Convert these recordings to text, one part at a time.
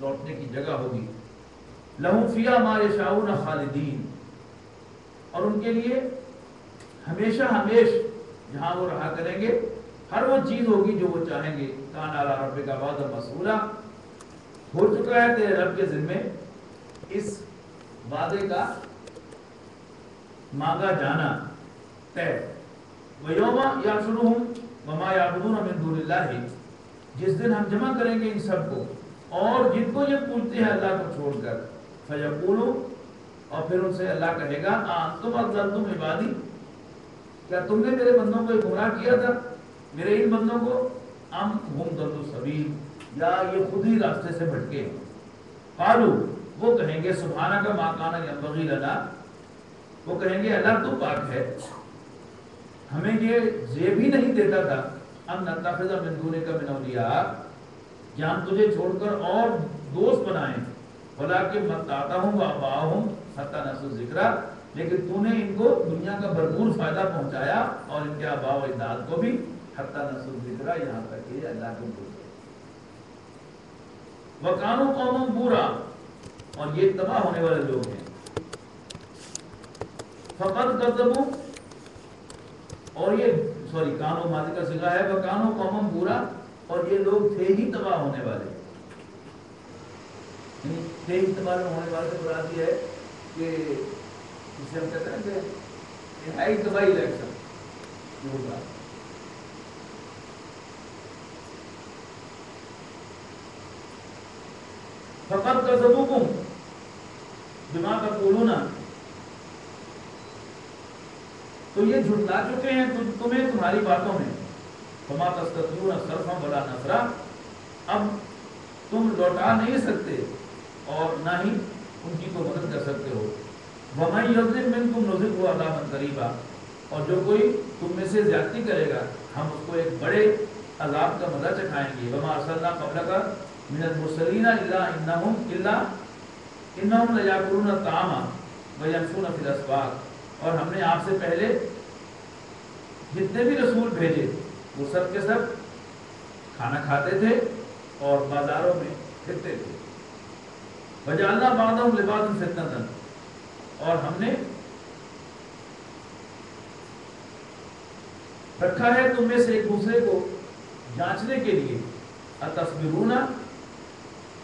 لوٹنے کی جگہ ہوگی. لہم فیہا ما یشاؤون خالدین، اور ان کے لیے ہمیشہ ہمیش جہاں وہ رہا کریں گے ہر وہ چیز ہوگی جو وہ چاہیں گے. کان علی ربک وعدا مسئولا، ہو چکا ہے تیرے رب کے ذمے اس وعدے کا مانگا جانا طے. وَيَوْمَ يَحْشُرُهُمْ وَمَا يَعْبُدُونَ مِن دُونِ اللَّهِ، جس دن ہم جمع کریں گے ان سب کو اور جن کو یہ پوجتے ہیں اللہ کو چھوڑ کر. فَيَقُولُ، اور پھر ان سے اللہ کہے گا أَأَنْتُمْ أَضْلَلْتُمْ عِبَادِي، کیا تم نے میرے بندوں کو گمراہ کیا تھا، میرے ان بندوں کو؟ ام ہم ضلوا السبیل، یا یہ خود ہی راستے سے بھٹکے. قالوا، وہ کہیں گے سبحانک ما کان ینبغی لنا، وہ کہیں گے اللہ تو پاک ہے، ہمیں یہ زیب ہی نہیں دیتا تھا ان نتخذ من دونک من اولیاء، کہ ہم تجھے چھوڑ کر اور دوست بنائیں. ولکن متعتهم وآباءهم حتی نسوا الذکر، لیکن تو نے ان کو دنیا کا بھرپور فائدہ پہنچایا اور ان کے آباء و اجداد کو بھی حتی نسوا الذکر، یہاں تک کہ اللہ کو بھول گئے. وکانوا قوما بورا، اور یہ تباہ ہونے والے لوگ ہیں. فقد کذبوا، اور یہ کانو ماضی کا صیغہ ہے، وکانوا قوما بورا، اور یہ لوگ تھے ہی تباہ ہونے والے. تھے ہی تباہ ہونے والے سے مراد یہ ہے کہ جسے ہم کہتے ہیں کہ انتہائی تباہی الیکشن ہوگا. فقد کذبوکم بما تقولون، تو یہ جھٹلا چکے ہیں تمہیں تمہاری باتوں میں. فما تستطيعون صرفا ولا نصرا، اب تم لوٹا نہیں سکتے اور نہ ہی ان کی کو مدد کر سکتے ہو. ومن یظلم منکم نذقه عذابا قریبا، اور جو کوئی تم میں سے زیادتی کرے گا ہم اس کو ایک بڑے عذاب کا مزہ چکھائیں گے. وما ارسلنا قبلک من المرسلین الا انہم لیاکلون الطعام ویمشون فی الاسواق، اور ہم نے آپ سے پہلے جتنے بھی رسول بھیجے وہ سب کے سب کھانا کھاتے تھے اور بازاروں میں پھرتے تھے. وجعلنا بعضهم لبعض فتنة، اور ہم نے رکھا ہے تم میں سے ایک دوسرے کو جانچنے کے لیے. اتصبرون،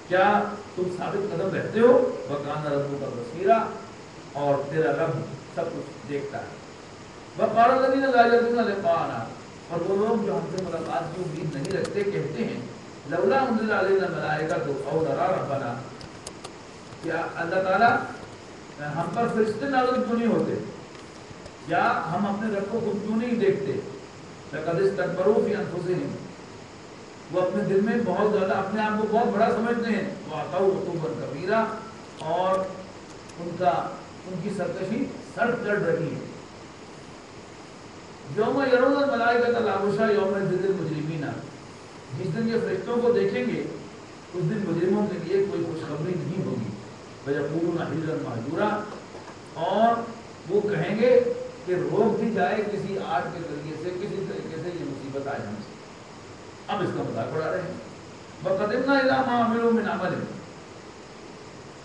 کیا تم ثابت قدم رہتے ہو؟ وکان ربک بصیرا، اور تیرا رب سب کچھ دیکھتا ہے. وقال الذین لا یرجون لقاءنا، اور وہ لوگ جو ہم سے ملاقات کی امید نہیں رکھتے کہتے ہیں لولا انزل علینا الملائکۃ او نری ربنا، کیا اللہ تعالیٰ ہم پر فرشتے نازل کیوں نہیں ہوتے، یا ہم اپنے رب کو خود کیوں نہیں دیکھتے. لقد استکبروا فی انفسہم، وہ اپنے دل میں بہت زیادہ اپنے آپ کو بہت بڑا سمجھتے ہیں. وَعَتَوْا عُتُوًّا كَبِيرًا، اور ان کی سرکشی سر چڑھ رہی ہے. یوم یرون الملائکۃ لا بشریٰ یومئذ للمجرمین، جس دن یہ فرشتوں کو دیکھیں گے اس دن مجرموں کے لیے کوئی خوشخبری نہیں ہوگی. وَيَقُولُونَ حِجْرًا مَحْجُورًا، اور وہ کہیں گے کہ روک دی جائے کسی آگ کے ذریعے سے، کسی طریقے سے یہ مصیبت آئے ہم سے. اب اس کا مذاق اڑا رہے ہیں. وَقَدِمْنَا إِلَىٰ مَا عَمِلُوا مِنْ عَمَلٍ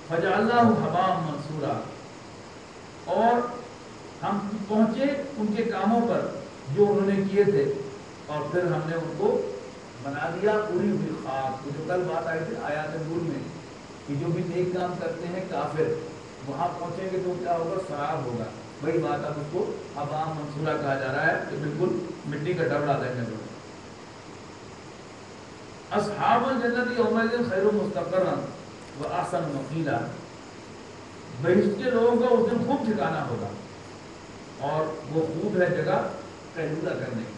فَجَعَلْنَاهُ هَبَاءً مَنْثُورًا، اور ہم پہنچے ان کے کاموں پر جو انہوں نے کیے تھے، اور پھر ہم نے ان کو بنا دیا اڑی ہوئی خاک. جو کل بات آئی تھی آیات نور میں کہ جو بھی نیک کام کرتے ہیں کافر وہاں پہنچیں گے تو کیا ہوگا؟ سراب ہوگا. وہی بات اب اس کو ہباء منثورا کہا جا رہا ہے کہ بالکل مٹی کا ڈبلا دیں گے. اصحاب الجنت یومئذ خیر مستقرا واحسن مقیلا، بہشت کے لوگوں کا اس دن خوب ٹھکانہ ہوگا اور وہ خوب ہے جگہ قیلولہ کرنے کی.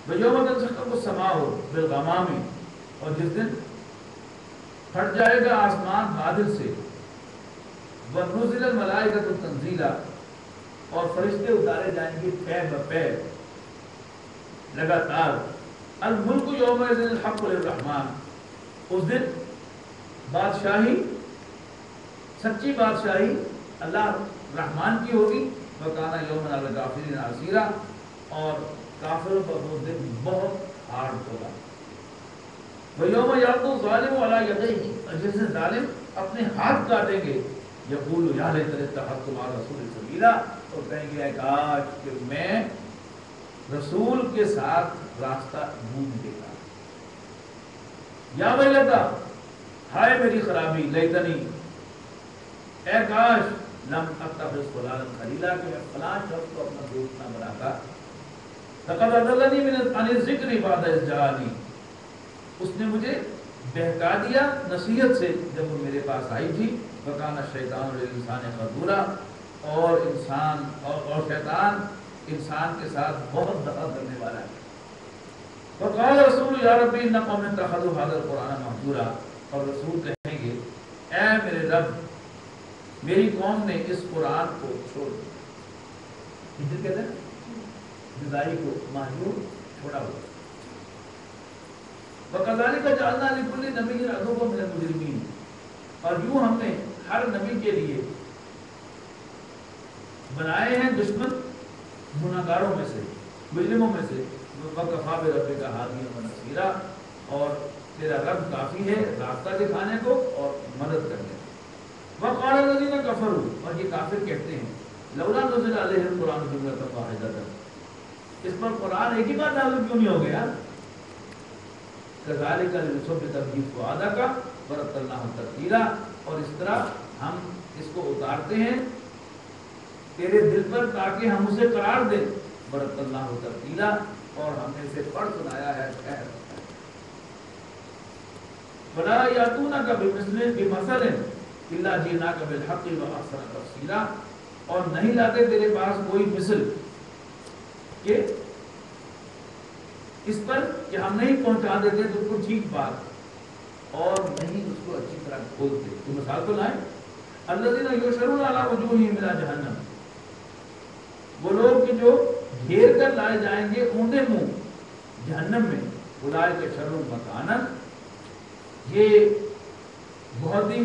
وَيَوْمَ تَنشَقَّقُ السَّمَاءُ بِالْغَمَامِ، اور جس دن پھٹ جائے گا آسمان بادل سے. وَنُزِلَ الْمَلَائِكَةُ تَنزِيلًا، اور فرشتے اتارے جائیں گے پے بپے لگاتار. الملک یومئذ الحق للرحمن، اس دن بادشاہی، سچی بادشاہی اللہ رحمان کی ہوگی. وَكَانَ يَوْمًا عَلَى الْكَافِرِينَ عَسِيرًا، اور کافروں پر وہ دن بہت ہارڈ ہوگا. وَيَوْمَ يَعْضُ الظَّالِمُ عَلَىٰ يَدَيْهِ، اور جس دن ظالم اپنے ہاتھ کاٹیں گے، یقول یا لیتنی اتخذت مع الرسول سبیلا، اور کہیں گے اے کاش کہ میں رسول کے ساتھ راستہ ڈھونڈ لیتا، یا ویلتا، ہائے میری خرابی، لیتنی، اے کاش، لم اتخذ فلانا خلیلا، کہ میں فلاں شخص کو اپنا دوست نہ بناتا، لقد اضلنی عن الذکر بعد اذ جاءنی، اس نے مجھے بہکا دیا نصیحت سے جب وہ میرے پاس آئی تھی، وکان الشیطان للانسان خذورا، اور انسان اور شیطان انسان کے ساتھ بہت دخل کرنے والا ہے. وقال رسول یا ربی ان قوم اتخذوا هذا القرآن مهجورا، اور رسول کہیں گے اے میرے رب، میری قوم نے اس قرآن کو چھوڑ دیا. ہجر کہتے ہیں جدائی کو، مہجور چھوڑا ہوا. وَكَذَلِكَ جَعَلْنَا لِكُلِّ نَبِيٍّ عَدُوًّا مِنَ الْمُجْرِمِينَ، اور یوں ہم نے ہر نبی کے لیے بنائے ہیں دشمن گناہگاروں میں سے، مجرموں میں سے. وَكَفَىٰ بِرَبِّكَ هَادِيًا وَنَصِيرًا، اور تیرا رب کافی ہے راستہ دکھانے کو اور مدد کرنے کو. وَقَالَ الَّذِينَ كَفَرُوا، اور یہ کافر کہتے ہیں لَوْلَا نُزِلَ عَلَيْهِ الْقُرْآنُ جُمْلَةً وَاحِدَةً، اس پر قرآن ایک ہی بار نازل کیوں نہیں ہو گیا؟ كَذَلِكَ لِنُثَبِّتَ بِهِ فُؤَادَكَ وَرَتَّلْنَاهُ تَرْتِيلًا، اور اس طرح ہم اس کو اتارتے ہیں تیرے دل پر تاکہ ہم اسے قرار دیں. وَرَتَّلْنَاهُ تَرْتِيلًا، اور ہم نے اسے پڑھ سنایا ہے ٹھہر. وَلَا يَأْتُونَكَ بِمَثَلٍ إِلَّا جِئْنَاكَ بِالْحَقِّ وَأَحْسَنَ تَفْصِيلًا، اور نہیں لاتے تیرے پاس کوئی مثل کہ اس پر کہ ہم نہیں پہنچا دیتے تو کو ٹھیک بات، اور نہیں اس کو اچھی طرح کھولتے. تو مثال تو لائیں، الذین یحشرون علی وجوہہم الی جہنم، وہ لوگ کہ جو گھیر کر لائے جائیں گے اوندے منہ جہنم میں. اولئک شر مکانا، یہ بہت ہی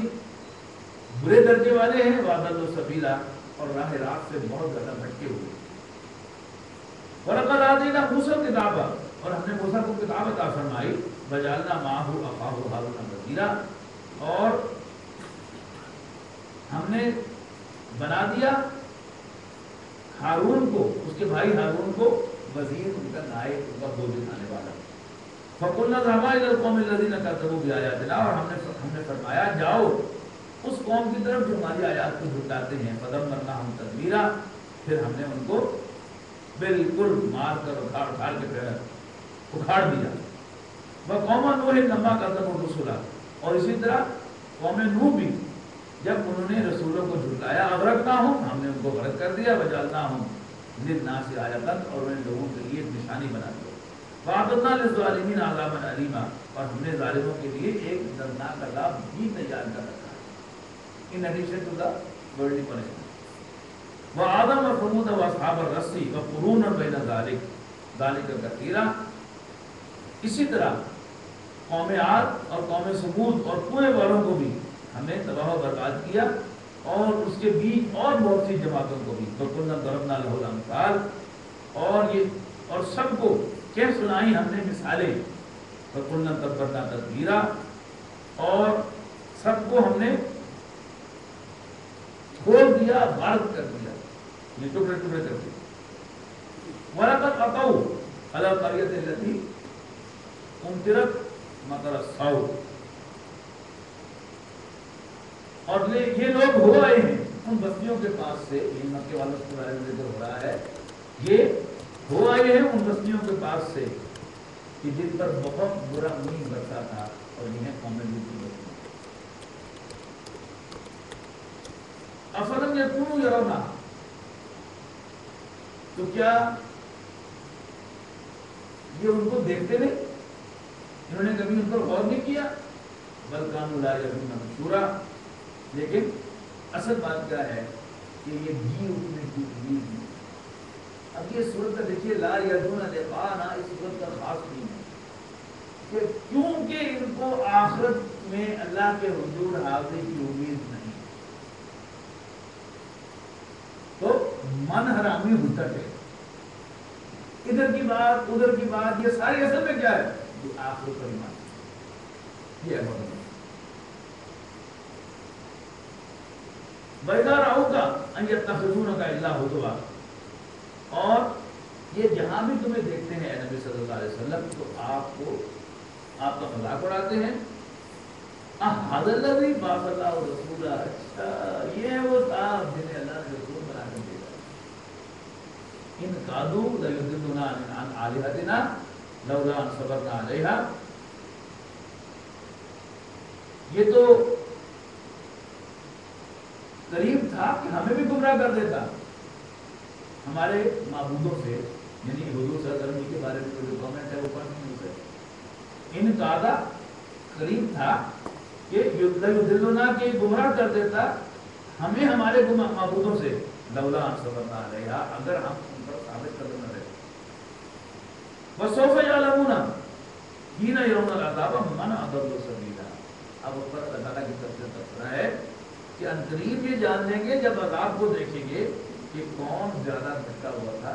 برے درجے والے ہیں. واضلوا سبیلا، اور راہ راست سے بہت زیادہ بھٹکے ہوئے. وَلَقَدْ آتَيْنَا مُوسَى الْكِتَابَ، اور ہم نے موسیٰ کو کتاب عطا فرمائی. وَجَعَلْنَا مَعَهُ أَخَاهُ هَارُونَ وَزِیرًا، اور ہم نے بنا دیا ہارون کو، اس کے بھائی ہارون کو، وزیر، ان کا نائب، ان کا بوجھ اٹھانے والا. فَقُلْنَا اذْهَبَا إِلَى الْقَوْمِ الَّذِينَ كَذَّبُوا بِآيَاتِنَا، اور ہم نے فرمایا جاؤ اس قوم کی طرف جو ہماری آیات کو جھٹلاتے ہیں. فَدَمَّرْنَاهُمْ تَدْمِيرًا، پھر ہم نے ان کو بالکل مار کر اکھاڑ کے اکھاڑ دیا. وَقَوْمَ نُوحٍ لَمَّا كَذَّبُوا الرُّسُلَ، اور اسی طرح قوم نوح بھی جب انہوں نے رسولوں کو جھٹلایا، اغرقناہم، ہم نے ان کو غرق کر دیا. وَجَعَلْنَاهُمْ لِلنَّاسِ آیَةً، اور انہیں لوگوں کے لیے ایک نشانی بنا دیا. وَأَعْتَدْنَا لِلظَّالِمِينَ عَذَابًا أَلِيمًا، اور ہم نے ظالموں کے لیے ایک دردناک عذاب بھی تیار کر رکھا ہے، in addition to the worldly punishment. وَآدَمَ وَثَمُودَ وَأَصْحَابَ الرَّسِّ وَقُرُونًا بَيْنَ ذَلِكَ كَثِيرًا، اسی طرح قوم عاد اور قوم ثمود اور کنویں والوں کو بھی ہم نے تباہ و برباد کیا، اور اس کے بیچ اور بہت سی جماعتوں کو بھی. وَكُلًّا ضَرَبْنَا لَهُ الْأَمْثَالَ، اور سب کو کہہ سنائی ہم نے مثالیں. وَكُلًّا تَبَّرْنَا تَتْبِيرًا، اور سب کو ہم نے کھول دیا، غارت کر دیا، یہ ٹکڑے ٹکڑے کر دیا. وَلَقَدْ أَتَوْا عَلَى الْقَرْيَةِ الَّتِي أُمْطِرَتْ مَطَرَ السَّوْءِ، اور یہ لوگ ہو آئے ہیں ان بستیوں کے پاس سے، یہ مکے والوں کے بارے میں ذکر ہو رہا ہے، یہ ہو آئے ہیں ان بستیوں کے پاس سے کہ جن پر بہت برا مینہ برسا تھا، اور یہ ہیں قوم لوط کی بستیاں. أَفَلَمْ يَكُونُوا يَرَوْنَهَا، تو کیا یہ ان کو دیکھتے نہیں، انہوں نے کبھی ان پر غور نہیں کیا. بَلْ كَانُوا لَا يَرْجُونَ نُشُورًا، لیکن اصل بات کیا ہے کہ یہ بھی اٹھنے کی امید نہیں. اب یہ صورت کا دیکھیے، لا یرجون لقاءنا، اس صورت کا خاص نہیں ہے کہ کیونکہ ان کو آخرت میں اللہ کے حضور حاضری کی امید نہیں، تو من حرامی ہوتا ہے. ادھر کی بات ادھر کی بات، یہ ساری اصل میں کیا ہے؟ یہ آخرت پر ایمان. یہ ہے مدد. وَإِذَا رَأَوْكَ أَن يَتَّخِذُونَكَ إِلَّا هُزُوًا, اور یہ جہاں بھی تمہیں دیکھتے ہیں اے نبی صلی اللہ علیہ وسلم تو آپ کا مذاق اڑاتے ہیں. هَذَا الَّذِي بَعَثَ اللَّهُ رَسُولًا, اچھا یہ ہے وہ صاحب جنہیں اللہ نے رسول بنا کر بھیجا. إِن كَادُوا لَيُضِلُّونَا عَنْ آلِهَتِنَا لَوْلَا أَن صَبَرْنَا عَلَيْهَا. یہ تو قریب تھا کہ ہمیں بھی گمراہ کر دیتا ہمارے معبودوں سے, یعنی حضور صلی اللہ علیہ وسلم کے بارے میں جو کامنٹ ہے وہ پڑھ نہیں سکتے. ان کا قریب تھا کہ یضلنا کے گمراہ کر دیتا ہمیں ہمارے معبودوں سے, لولا ان صبرنا علیہا, اگر ہم ان پر ثابت قدم نہ رہے. وسوف یعلمون حین یرون العذاب من اضل سبیلا. اب اوپر اللہ تعالیٰ کی طرف سے تذکرہ ہے کہ انقریب یہ جان لیں گے جب عذاب کو دیکھیں گے کہ کون زیادہ بھٹکا ہوا تھا.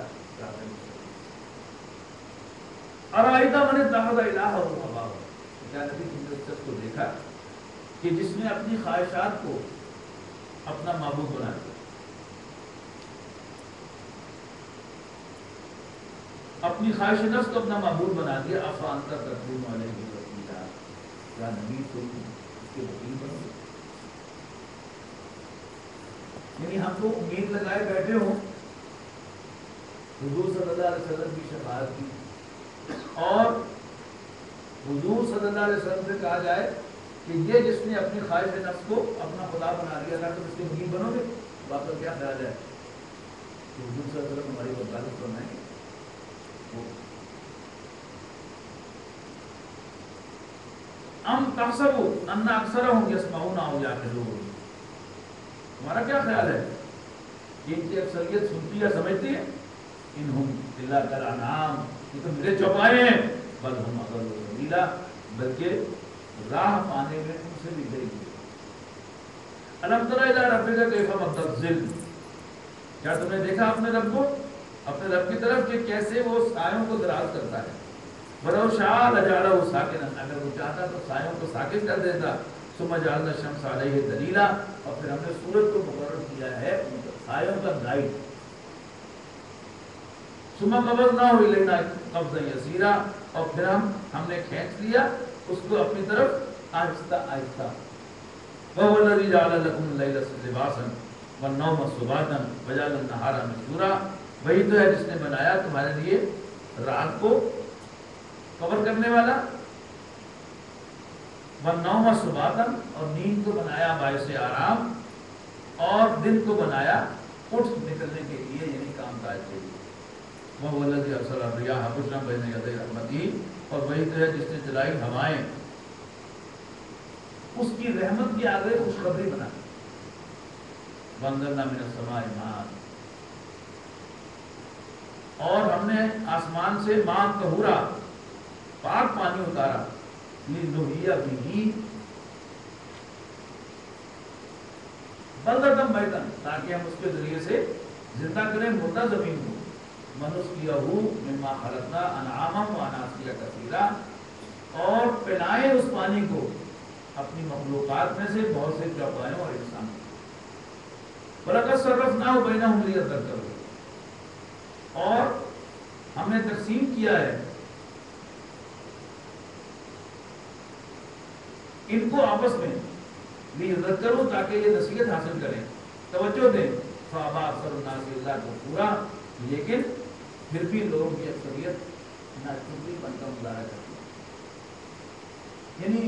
ارائیت من اتخذ الہہ ہواہ, کیا نبی تم نے اس شخص کو دیکھا کہ جس نے اپنی خواہشات کو اپنا معبود بنا دیا, اپنی خواہش نفس کو اپنا معبود بنا دیا. افانت تکون علیہ وکیلا, کیا نبی تم اس کے وکیل بنو گے؟ یعنی ہم تو امید لگائے بیٹھے ہوں حضور صلی اللہ علیہ وسلم کی شفاعت کی, اور حضور صلی اللہ علیہ وسلم سے کہا جائے کہ یہ جس نے اپنی خواہش نفس کو اپنا خدا بنا لیا تھا تم اس کے وکیل بنو گے. تو آپ کا کیا خیال ہے کہ حضور صلی اللہ علیہ وسلم ہماری وکالت فرمائیں گے؟ ام تحسبوا ان اکثرهم یسمعون او یعقلون, ہمارا کیا خیال ہے کہ ان کی اکثریت سنتی یا سمجھتی ہے؟ انہم الا کالانعام, یہ تو میرے چوپائے ہیں. بل ہم اضل سبیلا, بلکہ راہ پانے میں ان سے بھی گئی. الم تر الی ربک کیف مد الظل, کیا تم نے دیکھا اپنے رب کو, اپنے رب کی طرف کہ کیسے وہ سایوں کو دراز کرتا ہے. ولو شاء لجعلہ ساکنا, اگر وہ چاہتا تو سایوں کو ساکن کر دیتا. ثم جعلنا الشمس علیہ دلیلا, اور پھر ہم نے سورج کو مقرر کیا ہے سایوں کا گائیڈ. ثم قبضناہ الینا قبضا یسیرا, اور پھر ہم نے کھینچ لیا اس کو اپنی طرف آہستہ آہستہ. وهو الذی جعل لکم اللیل لباسا والنوم سباتا وجعل النہار نشورا, وہی تو ہے جس نے بنایا تمہارے لیے رات کو کور کرنے والا, والنوم سباتا, اور نیند کو بنایا باعث آرام, اور دن کو بنایا اٹھ نکلنے کے لیے, یعنی کام کاج کے لیے. وَهُوَ الَّذِي أَرْسَلَ الرِّيَاحَ بُشْرًا بَيْنَ يَدَيْ رَحْمَتِهِ, اور وہی تو ہے جس نے چلائی ہوائیں اس کی رحمت کے آگے خوشخبری بنا. وَأَنزَلْنَا مِنَ السَّمَاءِ مَاءً, اور ہم نے آسمان سے ماء طہورا, پاک پانی اتارا. لِنُحْيِيَ بِهِ بَلْدَةً مَيْتًا, تاکہ ہم اس کے ذریعے سے زندہ کریں مردہ زمین کو. وَنُسْقِيَهُ مِمَّا خَلَقْنَا أَنْعَامًا وَأَنَاسِيَّ كَثِيرًا, اور پلائیں اس پانی کو اپنی مخلوقات میں سے بہت سے چوپایوں اور انسانوں. وَلَقَدْ صَرَّفْنَاهُ بَيْنَهُمْ لِيَذَّكَّرُوا, اور ہم نے تقسیم کیا ہے ان کو آپس میں, لِيَذَّكَّرُوا, تاکہ یہ نصیحت حاصل کریں, توجہ دیں. فَأَبَىٰ أَكْثَرُ النَّاسِ إِلَّا كُفُورًا, لیکن پھر بھی لوگوں کی اکثریت ناشکری بن کا مظاہرہ کرتی ہے. یعنی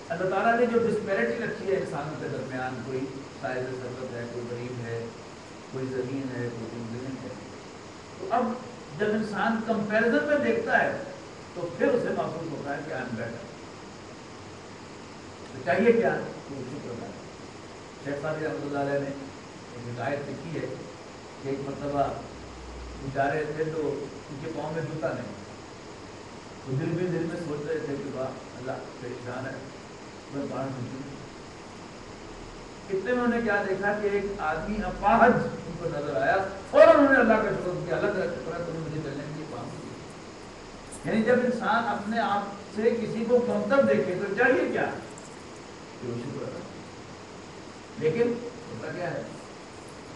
اللہ تعالیٰ نے جو ڈسپیرٹی رکھی ہے انسانوں کے درمیان, کوئی صاحب ثروت ہے, کوئی غریب ہے, کوئی زمین ہے, کوئی زمین ہے, تو اب جب انسان کمپیریزن میں دیکھتا ہے تو پھر اسے محسوس ہوتا ہے کہ آئی ایم بیٹر. تو چاہیے کیا, تو شکر ادا کریں. شیخ صاحب رحمۃ اللہ علیہ نے ایک حکایت لکھی ہے کہ ایک مرتبہ بیچارے تھے تو ان کے پاؤں میں جوتا نہیں, تو دل میں سوچ رہے تھے کہ واہ اللہ پریشان ہے, میں باہر نہیں. اتنے میں انہوں نے کیا دیکھا کہ ایک آدمی اپاہج ان کو نظر آیا, اور انہوں نے اللہ کا شکر کیا, اللہ کا شکر ہے تم نے مجھے چلنے کے لیے پاؤں دیا. یعنی جب انسان اپنے آپ سے کسی کو کمتر دیکھے تو چاہیے کیا کہ وہ شکر ادا کرے، لیکن ہوتا کیا ہے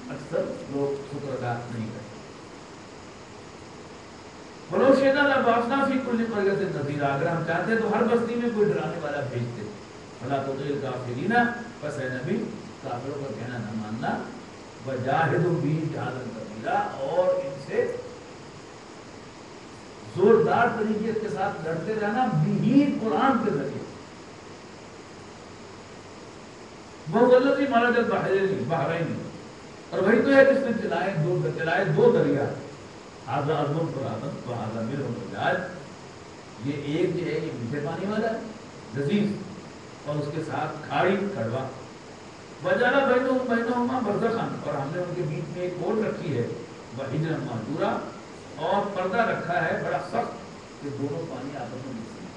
اکثر لوگ شکر ادا نہیں کرتے۔ بولو شینا لباسنا فی کل قریۃ نذیرا، اگر ہم چاہتے تو ہر بستی میں کوئی ڈرانے والا بھیجتے، فلا تطع الکافرین، پس اے نبی کافروں کا کہنا نہ ماننا، وجاہدوا بہ جہادا کبیرا، اور ان سے زوردار طریقے کے ساتھ لڑتے رہنا، بھی قرآن کے ذریعے۔ وہ الذی مرج البحرین، اور وہی تو ہے جس نے چلائے دو دریا، ھذا عذب فرات وھذا ملح اجاج، یہ ایک جو ہے یہ میٹھے پانی والا ہے لذیذ، اور اس کے ساتھ کھاڑی کڑوا، وجعل بینہما برزخا، اور ہم نے ان کے بیچ میں ایک کوٹ رکھی ہے، وحجرا مہجورا، اور پردہ رکھا ہے بڑا سخت کہ دونوں پانی آپس میں مکس نہیں۔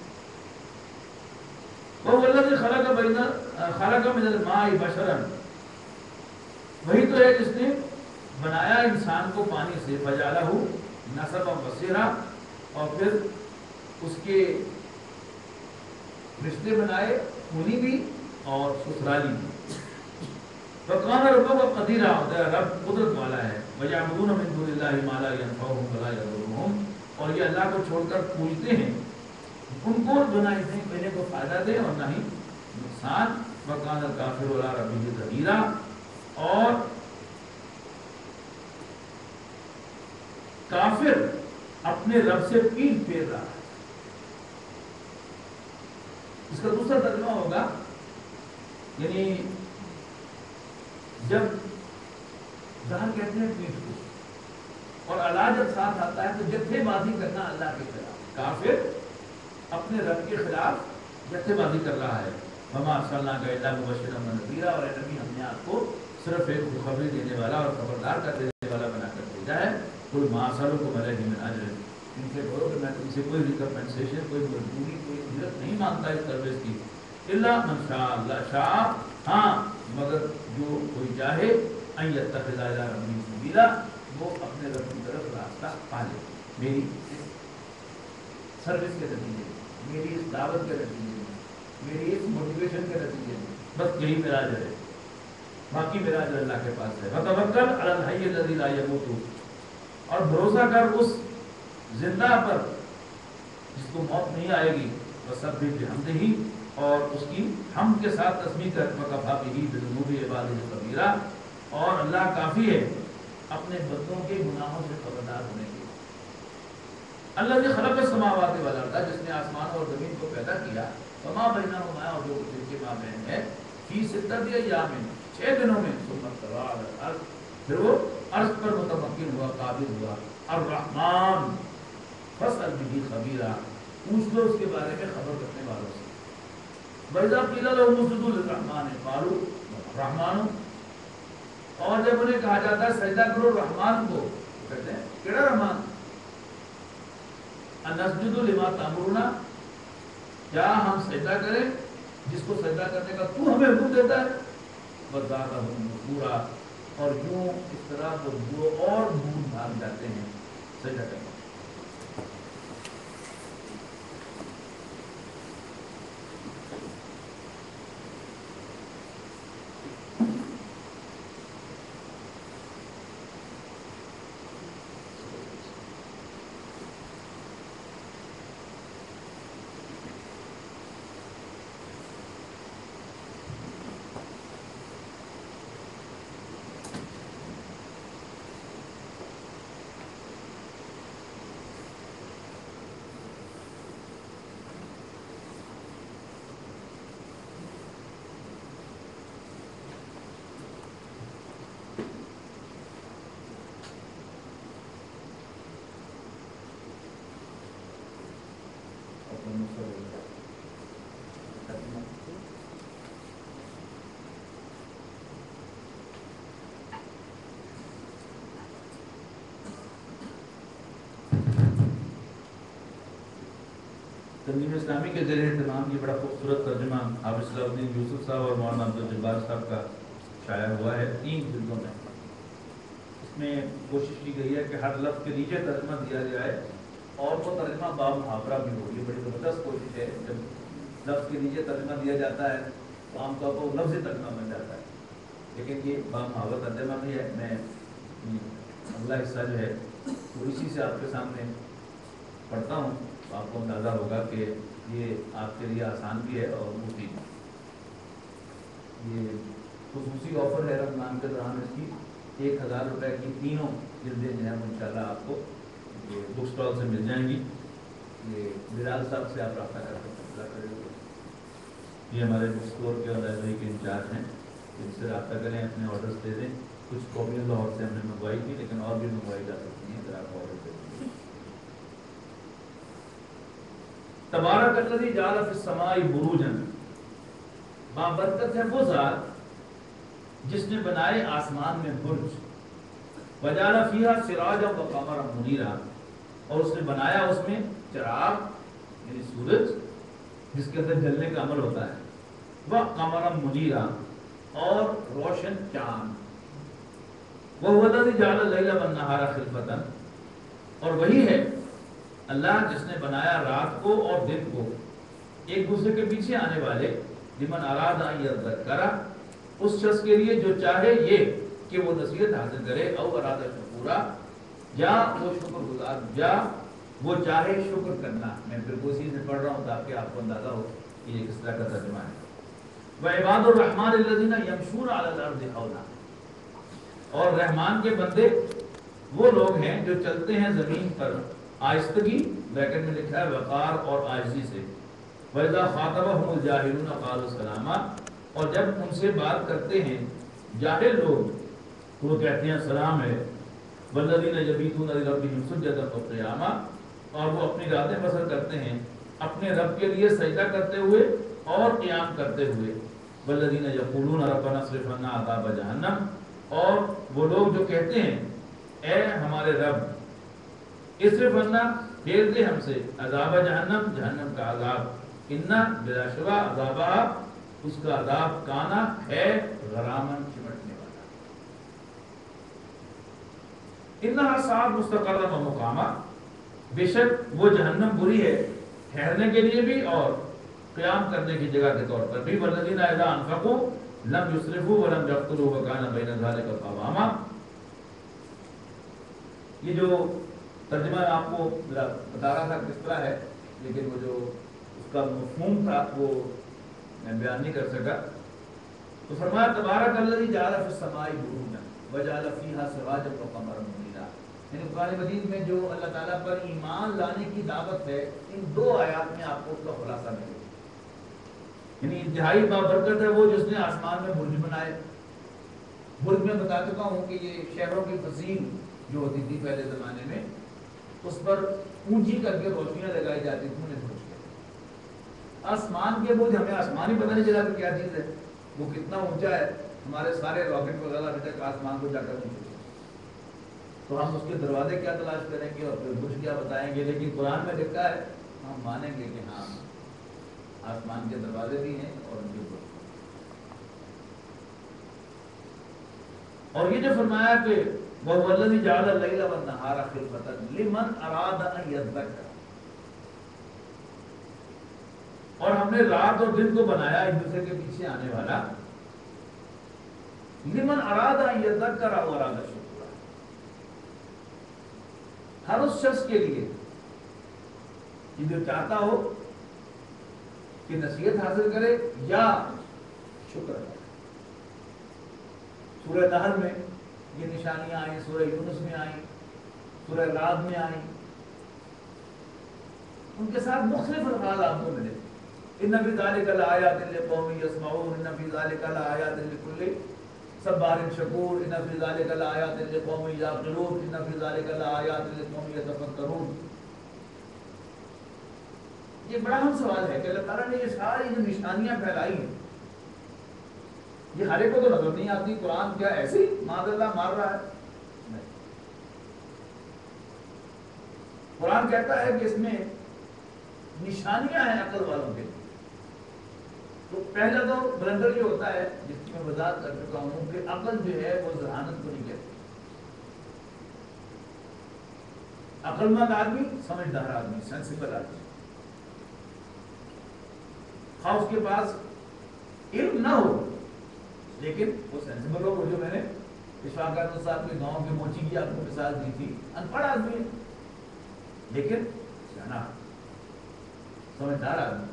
وہو الذی خلق من الماء بشرا، وہی تو ہے جس نے بنایا انسان کو پانی سے، فجعلہ نسبا وصہرا، اور پھر اس کے رشتے بنائے خونی بھی اور سسرالی بھی۔ فَقَانَ رَبُّكَ قَدِيرًا، رب قدرت والا ہے، وَيَعْبُدُونَ مِن دُونِ اللَّهِ مَا لَا يَنفَعُهُمْ وَلَا يَضُرُّهُمْ، اور یہ اللہ کو چھوڑ کر پوجتے ہیں ان کو بنا اس نے پہلے کو فائدہ دے اور نہ ہی نقصان۔ وَقَانَ الْكَافِرُ عَلَىٰ رَبِّهِ ظَهِيرًا، اور کافر اپنے رب سے پیٹھ پھیر رہا ہے۔ اس کا دوسرا ترجمہ ہوگا، یعنی جب ظہر کہتے ہیں پیٹھ کو، اور اللہ جب ساتھ آتا ہے تو جتھے بازی کرنا اللہ کے خلاف، کافر اپنے رب کے خلاف جتھے بازی کر رہا ہے۔ وما ارسلناک الا مبشرا ونذیرا، اور اے نبی ہم نے آپ کو صرف ایک خوشخبری دینے والا اور خبردار کر دینے والا بنا کر بھیجا ہے۔ قل ما اسألکم علیہ من اجر، ان سے کہو کہ میں تم سے کوئی ریکمپنسیشن، کوئی مزدوری، کوئی اجرت نہیں مانگتا اس سروس کی، الا من شاء اللہ شاء، ہاں مگر جو کوئی چاہے، ان یتخذ الی ربہ سبیلا، وہ اپنے رب کی طرف راستہ پا لے، میری اس سروس کے نتیجے میں، میری اس دعوت کے نتیجے میں، میری اس موٹیویشن کے نتیجے میں، بس یہی میرا اجر ہے، باقی میرا اجر اللہ کے پاس ہے۔ وتوکل علی الحی الذی لا یموت، اور بھروسہ کر اس زندہ پر جس کو موت نہیں آئے گی، وسبح بحمدہ، اور اس کی حمد کے ساتھ تسبیح کر، وکفی بہ بذنوب عبادہ خبیرا، اور اللہ کافی ہے اپنے بندوں کے گناہوں سے خبردار ہونے کے۔ الذی خلق السماوات والارض، جس نے آسمان اور زمین کو پیدا کیا، وما بینہما، اور جو کچھ ان کے مابین ہے، فی ستۃ ایام، 6 دنوں میں، ثم استوی علی العرش، پھر وہ عرش پر متمکن ہوا، قابض ہوا۔ الرحمن فاسأل بہ خبیرا، پوچھ لو اس کے بارے میں خبر رکھنے والوں سے۔ وَإِذَا قِيلَ لَهُمُ اسْجُدُوا لِلرَّحْمَنِ قَالُوا الرَّحْمَنُ، اور جب انہیں کہا جاتا ہے سجدہ کرو رحمان کو، کہتے ہیں کیڑا رحمان؟ انسجد لما تأمرنا، کیا ہم سجدہ کریں جس کو سجدہ کرنے کا تو ہمیں حکم دیتا ہے؟ وَزَادَهُمْ نُفُورًا، اور یوں اس طرح وہ اور دور بھاگ جاتے ہیں سجدہ کرنے۔ تنظیم اسلامی کے زیر اہتمام یہ بڑا خوبصورت ترجمہ حافظ صلاح الدین یوسف صاحب اور مولانا عبدالجبار صاحب کا شائع ہوا ہے 3 جلدوں میں۔ اس میں کوشش کی گئی ہے کہ ہر لفظ کے نیچے ترجمہ دیا گیا ہے اور وہ ترجمہ باب محاورہ بھی ہو. یہ بڑی زبردست کوشش ہے. جب لفظ کے نیچے ترجمہ دیا جاتا ہے تو عام طور پر وہ لفظی ترجمہ بن جاتا ہے, لیکن یہ باب محاورہ ترجمہ بھی ہے. میں اگلا حصہ جو ہے وہ اسی سے آپ کے سامنے پڑھتا ہوں, تو آپ کو اندازہ ہوگا کہ یہ آپ کے لیے آسان بھی ہے اور مفید. یہ خصوصی آفر ہے رمضان کے دوران, اس کی 1000 روپے کی تینوں جلدیں جو ہیں وہ انشاءاللہ آپ کو یہ بک اسٹال سے مل جائیں گی. یہ بلال صاحب سے آپ رابطہ کر سکتے ہیں, یہ ہمارے بک اسٹور کے اور لائبریری کے انچارج ہیں. ان سے رابطہ کریں, اپنے آرڈرس دے دیں. کچھ کاپیاں لاہور سے ہم نے منگوائی تھی, لیکن اور بھی منگوائی جا سکتی ہیں اگر آپ آرڈر دے دیں. تبارک الذی جعل فی السماء بروجا, بابرکت ہے وہ ذات جس نے بنائے آسمان میں برج. وجعل فیہا سراجا وقمرا منیرا, اور اس نے بنایا اس میں چراغ یعنی سورج جس کے اندر جلنے کا عمل ہوتا ہے, وقمرا منیرا, اور روشن چاند. وہو الذی جعل اللیل والنہار خلفۃ, اور وہی ہے اللہ جس نے بنایا رات کو اور دن کو ایک دوسرے کے پیچھے آنے والے. لمن اراد ان یذکر, اس شخص کے لیے جو چاہے یہ کہ وہ نصیحت حاصل کرے. او اراد شکورا, یا وہ شکر گزار, یا وہ چاہے شکر کرنا. میں پھر اسی سے پڑھ رہا ہوں تاکہ آپ کو اندازہ ہو کہ یہ کس طرح کا ترجمہ ہے. وعباد الرحمن الذین یمشون علی الارض ہونا, اور رحمان کے بندے وہ لوگ ہیں جو چلتے ہیں زمین پر آہستگی, بریکٹ میں لکھا ہے وقار اور عاجزی سے. وَإِذَا خَاطَبَهُمُ الْجَاهِلُونَ قَالُوا سَلَامًا, اور جب ان سے بات کرتے ہیں جاہل لوگ تو وہ کہتے ہیں سلام ہے. وَالَّذِينَ يَبِيتُونَ لِرَبِّهِمْ سُجَّدًا وَقِيَامًا, اور وہ اپنی راتیں بسر کرتے ہیں اپنے رب کے لیے سجدہ کرتے ہوئے اور قیام کرتے ہوئے. وَالَّذِينَ يَقُولُونَ رَبَّنَا اصْرِفْ عَنَّا عَذَابَ جَهَنَّمَ, اور وہ لوگ جو کہتے ہیں اے ہمارے رب اصرف عنا, پھیر دے ہم سے, عذاب جہنم, جہنم کا عذاب. انا بلا شبہ عذابہ, اس کا عذاب کانا ہے غرامن, چمٹنے والا. انہا صاحب مستقرا و مقامہ, بے شک وہ جہنم بری ہے ٹھہرنے کے لیے بھی اور قیام کرنے کی جگہ کے طور پر بھی. والذین اذا انفقوا لم یسرفوا ولم یقتروا وکان بین ذلک قواما. یہ جو ترجمہ آپ کو بتا رہا تھا کس طرح ہے, لیکن وہ جو اس کا مفہوم تھا وہ میں بیان نہیں کر سکا. تو فرمایا تبارک الذی جعل فی السماء بروجا وجعل فیہا سراجا وقمرا منیرا. یعنی قرآن مجید میں جو اللہ تعالیٰ پر ایمان لانے کی دعوت ہے, ان 2 آیات میں آپ کو اس کا خلاصہ ملے گا. یعنی انتہائی بابرکت ہے وہ جس نے آسمان میں برج بنائے. برج میں بتا چکا ہوں کہ یہ شہروں کی فصیل جو ہوتی تھی پہلے زمانے میں, اس پر اونچی کر کے روشنیاں لگائی جاتی تھی, انہیں برج کہتے. آسمان کے برج, ہمیں آسمان ہی پتہ نہیں چلا کہ کیا چیز ہے, وہ کتنا اونچا ہے. ہمارے سارے راکٹ وغیرہ ابھی تک آسمان کو جا کر نہیں چھوٹے, تو ہم اس کے دروازے کیا تلاش کریں گے اور پھر برج کیا بتائیں گے. لیکن قرآن میں لکھا ہے, ہم مانیں گے کہ ہاں آسمان کے دروازے بھی ہیں اور ان کے برج. اور یہ جو فرمایا کہ وَهُوَ الَّذِي جَعَلَ اللَّيْلَ وَالنَّهَارَ خِلْفَةً لِمَنْ أَرَادَ أَن يَذَّكَّرَ, اور ہم نے رات اور دن کو بنایا ایک دوسرے کے پیچھے آنے والا. لِمَنْ أَرَادَ أَن يَذَّكَّرَ وَأَرَادَ شُكُورًا, ہر اس شخص کے لیے کہ جو چاہتا ہو کہ نصیحت حاصل کرے یا شکر کرے. سورہ نحل میں یہ نشانیاں آئیں, سورہ یونس میں آئیں, سورہ رعد میں آئیں, ان کے ساتھ مختلف الفاظ آپ کو ملے. ان فی ذلک لآیات لقوم یسمعون, ان فی ذلک لآیات لکل صبار شکور, ان فی ذلک لآیات لقوم یعقلون, ان فی ذلک لآیات لقوم یتفکرون. یہ بڑا اہم سوال ہے کہ اللہ تعالیٰ نے یہ ساری جو نشانیاں پھیلائی ہیں, یہ ہر ایک کو تو نظر نہیں آتی. قرآن کیا ایسے ہی معاذ اللہ مار رہا ہے؟ نہیں. قرآن کہتا ہے کہ اس میں نشانیاں ہیں عقل والوں کے لیے. تو پہلا تو بلندر جو ہوتا ہے, جس کی میں وضاحت کر چکا ہوں کہ عقل جو ہے وہ ذہانت کو نہیں کہتی. عقل مند آدمی، سمجھدار آدمی، سینسیبل آدمی، خواہ اس کے پاس علم نہ ہو لیکن وہ سینسیبل ہو. جو میں نے اشفاق احمد صاحب کے گاؤں کے موچی کی آپ کو مثال دی تھی، ان پڑھ آدمی ہے لیکن سیانا، سمجھدار آدمی.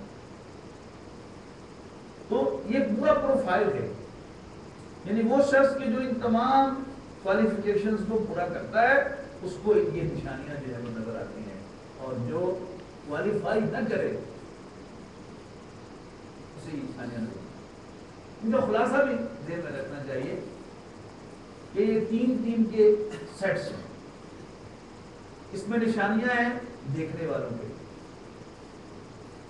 تو یہ پورا پروفائل ہے، یعنی وہ شخص کے جو ان تمام کوالیفیکیشنز کو پورا کرتا ہے اس کو یہ نشانیاں جو ہے وہ نظر آتی ہیں. اور جو کوالیفائی نہ کرے اسے یہ نشانیاں نظر. ان کا خلاصہ بھی ذہن میں رکھنا چاہیے کہ یہ تین کے سیٹس ہیں. اس میں نشانیاں ہیں دیکھنے والوں کے لیے،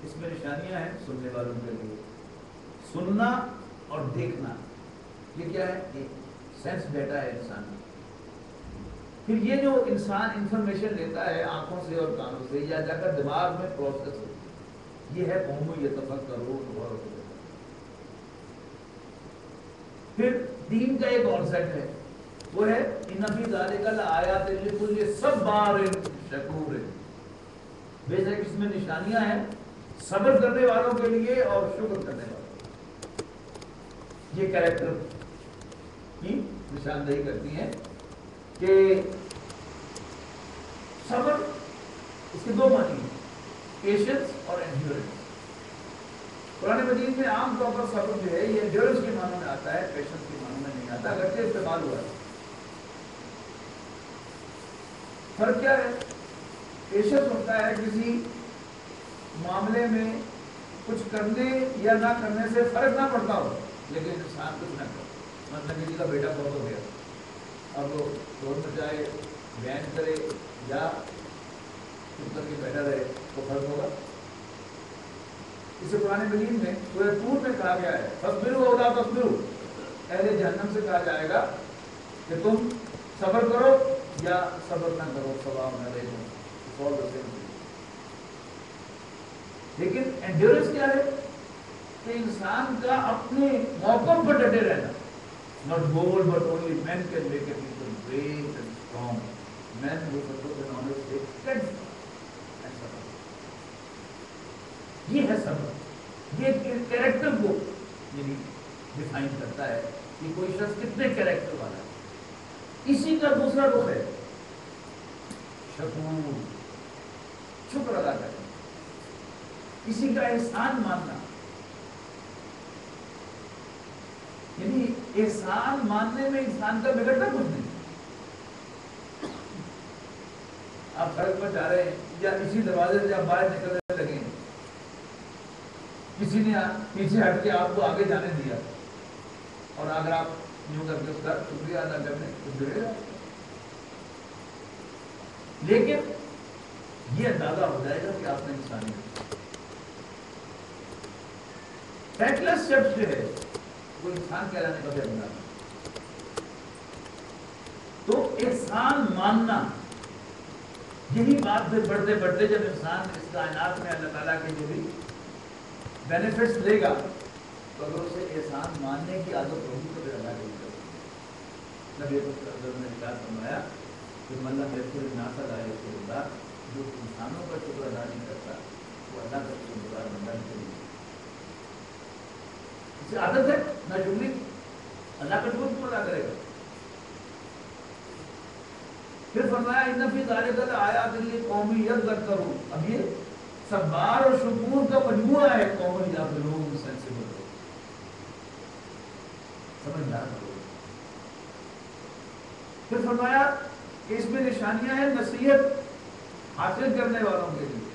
اس میں نشانیاں ہیں سننے والوں کے لیے. سننا اور دیکھنا یہ کیا ہے؟ ایک سینس ڈیٹا ہے انسان کا. پھر یہ جو انسان انفارمیشن لیتا ہے آنکھوں سے اور کانوں سے، یا جا کر دماغ میں پروسیس ہوتی ہے، یہ ہے قوم یتفکرون. پھر دین کا ایک اور سیٹ ہے، وہ ہے ان فی ذالک لآیات لکل صبار شکور. بے شک اس میں نشانیاں ہیں صبر کرنے والوں کے لیے اور شکر کرنے والوں. یہ کریکٹر کی نشاندہی کرتی ہیں کہ صبر، اس کے دو معنی ہیں، پیشنس اور انڈیورنس. قرآن مجید میں عام طور پر صبر جو ہے یہ انڈیورنس کے معنوں میں آتا ہے، پیشنس کے معنوں میں نہیں آتا، اگرچہ استعمال ہوا ہے. فرق کیا ہے؟ پیشنس ہوتا ہے کسی معاملے میں کچھ کرنے یا نہ کرنے سے فرق نہ پڑتا ہو لیکن انسان کچھ نہ کرے. مثلا کسی کا بیٹا بہت ہو گیا، اب وہ شور مچائے، بیان کرے یا چپ کر کے بیٹھا رہے تو فرق ہوگا. اسے قرآن مجید میں سورہ طور میں کہا گیا ہے فاصبروا او لا تصبروا. اہل جہنم سے کہا جائے گا کہ تم صبر کرو یا صبر نہ کرو، سواء علیکم. لیکن انڈیورنس کیا ہے؟ کہ انسان کا اپنے موقف پر ڈٹے رہنا. not gold but only men can make a people great and strong. Men who support an honest faith can and suffer. یہ ہے صبر. یہ کیریکٹر کو یعنی ڈیفائن کرتا ہے کہ کوئی شخص کتنے کیریکٹر والا ہے. اسی کا دوسرا رخ ہے شکور، شکر ادا کرنا، کسی کا احسان ماننا. یعنی احسان ماننے میں انسان کا بگڑنا کچھ نہیں. آپ سڑک پر جا رہے ہیں یا اسی دروازے سے آپ باہر نکلنے لگے، کسی نے پیچھے ہٹ کے آپ کو آگے جانے دیا اور اگر آپ یوں کر کے اس کا شکریہ ادا کرنے تو بگڑے گا. لیکن یہ اندازہ ہو جائے گا کہ آپ نے انسانیت. فیکٹلیس شخص جو ہے وہ انسان کہلانے کا بھی اندازہ. تو احسان ماننا، یہی بات سے بڑھتے بڑھتے جب انسان اس کائنات میں اللہ تعالیٰ کے جو بھی بینیفٹس لے گا تو اگر اسے احسان ماننے کی عادت ہوگی تو پھر اللہ کی عزت. نبی اکرم نے ارشاد فرمایا کہ من لم یشکر الناس لا یشکر اللہ. جو انسانوں کا شکر ادا نہیں کرتا وہ اللہ کا شکر گزار بندہ نہیں. اسے عادت ہے نہ شکری، اللہ کا شکر کیوں ادا کرے گا؟ پھر فرمایا ان فی ذالک لآیات لقوم یذکرون. اب یہ صبار اور شکور کا مجموعہ ہے. قوم یعقلون، سینسیبل لوگ، سمجھدار لوگ. پھر فرمایا کہ اس میں نشانیاں ہیں نصیحت حاصل کرنے والوں کے لیے.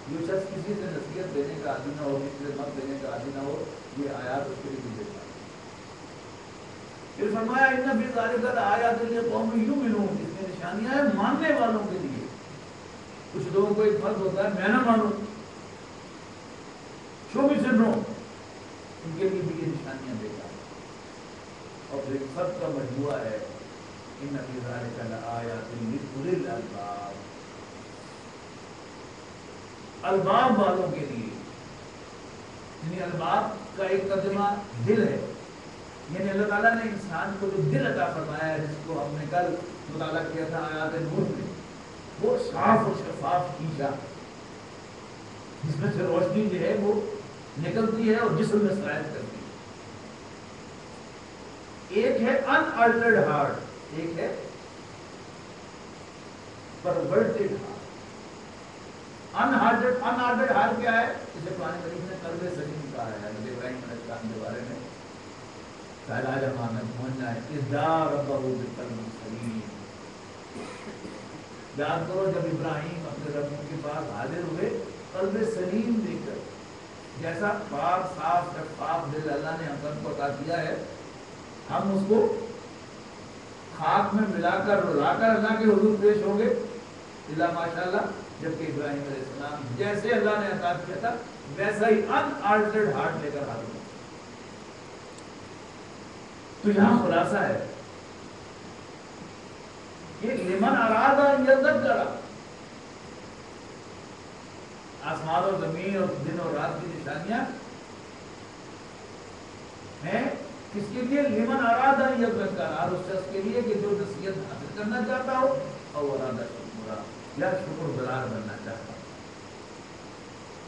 جو شخص کسی سے نصیحت دینے کا عادی نہ ہو، کسی سے مت دینے کا عادی نہ ہو، یہ آیات اس کے لیے بھی دیتا ہے. پھر فرمایا ان فی ذالک لآیات لقوم یؤمنون. اس میں نشانیاں ہیں ماننے والوں کے لیے. کچھ لوگوں کو ایک فرض ہوتا ہے میں نہ مانوں، شو می سے نو، ان کے لیے بھی یہ نشانیاں دیتا ہے. اور پھر سب کا مجموعہ ہے ان فی ذالک لآیات لأولی الالباب. الباب والوں کے لیے، یعنی الباب کا ایک ترجمہ دل ہے. یعنی اللہ تعالیٰ نے انسان کو جو دل عطا فرمایا ہے، جس کو ہم نے کل مطالعہ کیا تھا آیات نور میں، وہ صاف و شفاف شیشہ جس میں سے روشنی جو ہے وہ نکلتی ہے اور جسم میں سرایت کرتی ہے. ایک ہے ان آلٹرڈ ہارٹ, ایک ہے پرورٹڈ ہارٹ. ان آلٹرڈ ہارٹ کیا ہے؟ جسے قرآن کریم نے قلب سلیم کہا ہے. حضرت ابراہیم علیہ السلام کے بارے میں پہلا جہاں میں پہنچ جائے اذ ربہ بقلب سلیم. یاد کرو جب ابراہیم اپنے رب کے پاس حاضر ہوئے قلب سلیم دے کر, جیسا پاک صاف شفاف دل اللہ نے ہم سب کو عطا کیا ہے, ہم اس کو خاک میں ملا کر رلا کر اللہ کے حضور پیش ہوں گے اللہ ماشاءاللہ. جبکہ ابراہیم علیہ السلام جیسے اللہ نے عطا کیا تھا ویسا ہی ان آلٹرڈ ہارٹ لے کر حاضر ہوں. تو یہاں خلاصہ ہے کہ لمن اراد ان یذکر, آسمان اور زمین اور دن اور رات کی نشانیاں ہیں کس کے لیے؟ لمن اراد ان یذکر, اور اس شخص کے لیے کہ جو نصیحت حاصل کرنا چاہتا ہو اور ارادہ شکرا یا شکر گزار بننا چاہتا ہو.